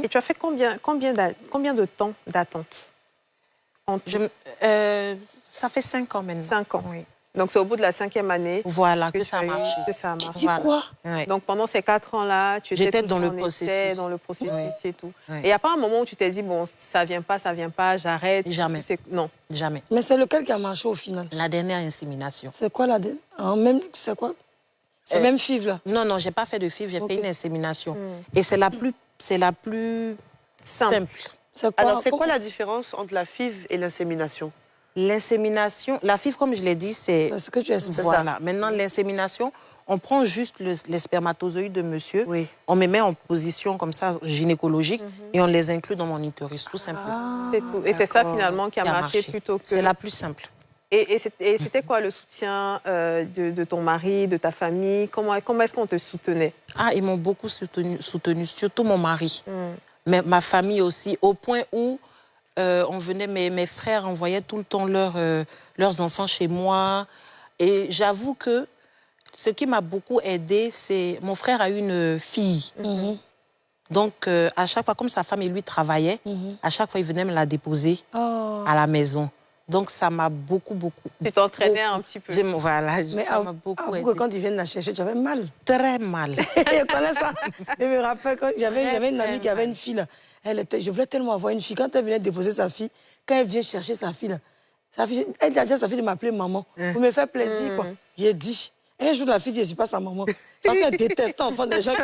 Et tu as fait combien de temps d'attente? Ça fait 5 ans maintenant. 5 ans. Oui. Donc, c'est au bout de la 5e année voilà, que ça a marché. que ça a marché. Tu dis quoi? Ouais. Donc, pendant ces 4 ans-là, tu étais dans toujours le en essai, processus. dans le processus et tout. Oui. Et il n'y a pas un moment où tu t'es dit, bon, ça vient pas, j'arrête. Jamais. Non. Jamais. Mais c'est lequel qui a marché au final? La dernière insémination. C'est quoi c'est quoi? C'est même FIV, là? Non, non, j'ai pas fait de FIV, j'ai fait une insémination. Et c'est la plus simple. Alors, c'est quoi la différence entre la FIV et l'insémination? L'insémination, la FIV, comme je l'ai dit, c'est... ce que tu expliques. Voilà. Maintenant, l'insémination, on prend juste les spermatozoïdes de monsieur, Oui. on me met en position comme ça, gynécologique, et on les inclut dans mon utérus, tout simplement. C'est tout. Et c'est ça, finalement, qui a marché plutôt que... C'est la plus simple. Et c'était quoi le soutien de ton mari, de ta famille? Comment est-ce qu'on te soutenait? Ah, ils m'ont beaucoup soutenu, surtout mon mari. Mais ma famille aussi, au point où on venait, mes frères envoyaient tout le temps leurs enfants chez moi. Et j'avoue que ce qui m'a beaucoup aidée, c'est... Mon frère a eu une fille. Donc, à chaque fois, comme sa femme et lui travaillaient, à chaque fois, il venait me la déposer à la maison. Donc, ça m'a beaucoup. Tu t'entraînais un petit peu. Voilà, mais ça m'a beaucoup aidé. Quand ils viennent la chercher, tu avais mal. Très mal. Je connais ça. Je me rappelle quand j'avais une amie qui avait une fille. Là. Je voulais tellement avoir une fille. Quand elle venait déposer sa fille, quand elle vient chercher sa fille, elle dit à sa fille de m'appeler maman. Pour me faire plaisir, quoi. J'ai dit. Un jour, la fille dit, je ne suis pas sa maman. Parce qu'elle déteste enfant des gens.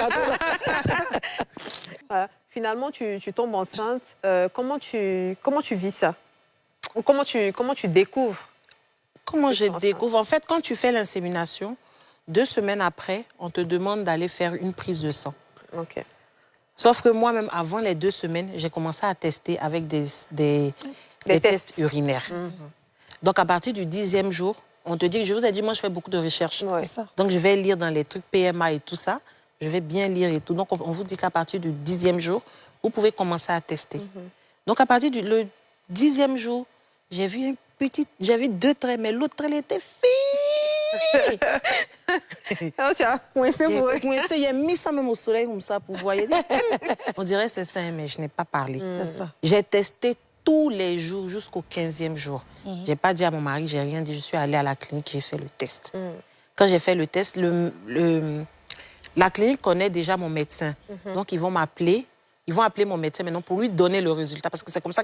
Finalement, tu tombes enceinte. Comment tu vis ça? Ou comment tu découvres? Comment je découvre? En fait, quand tu fais l'insémination, 2 semaines après, on te demande d'aller faire une prise de sang. OK. Sauf que moi-même, avant les 2 semaines, j'ai commencé à tester avec des tests urinaires. Donc, à partir du 10e jour, on te dit, je vous ai dit, moi, je fais beaucoup de recherches. Ouais. Donc, je vais lire dans les trucs PMA et tout ça. Je vais bien lire et tout. Donc, on vous dit qu'à partir du 10e jour, vous pouvez commencer à tester. Donc, à partir du 10e jour, j'ai vu j'avais 2 traits, mais l'autre trait, elle était fille. Oh, tu as coincé pour eux. J'ai mis ça même au soleil comme ça pour voir. On dirait que c'est ça, mais je n'ai pas parlé. C'est ça. J'ai testé tous les jours jusqu'au 15e jour. Je n'ai pas dit à mon mari, j'ai rien dit. Je suis allée à la clinique, j'ai fait le test. Quand j'ai fait le test, la clinique connaît déjà mon médecin. Donc, ils vont m'appeler. Ils vont appeler mon médecin maintenant pour lui donner le résultat. Parce que c'est comme ça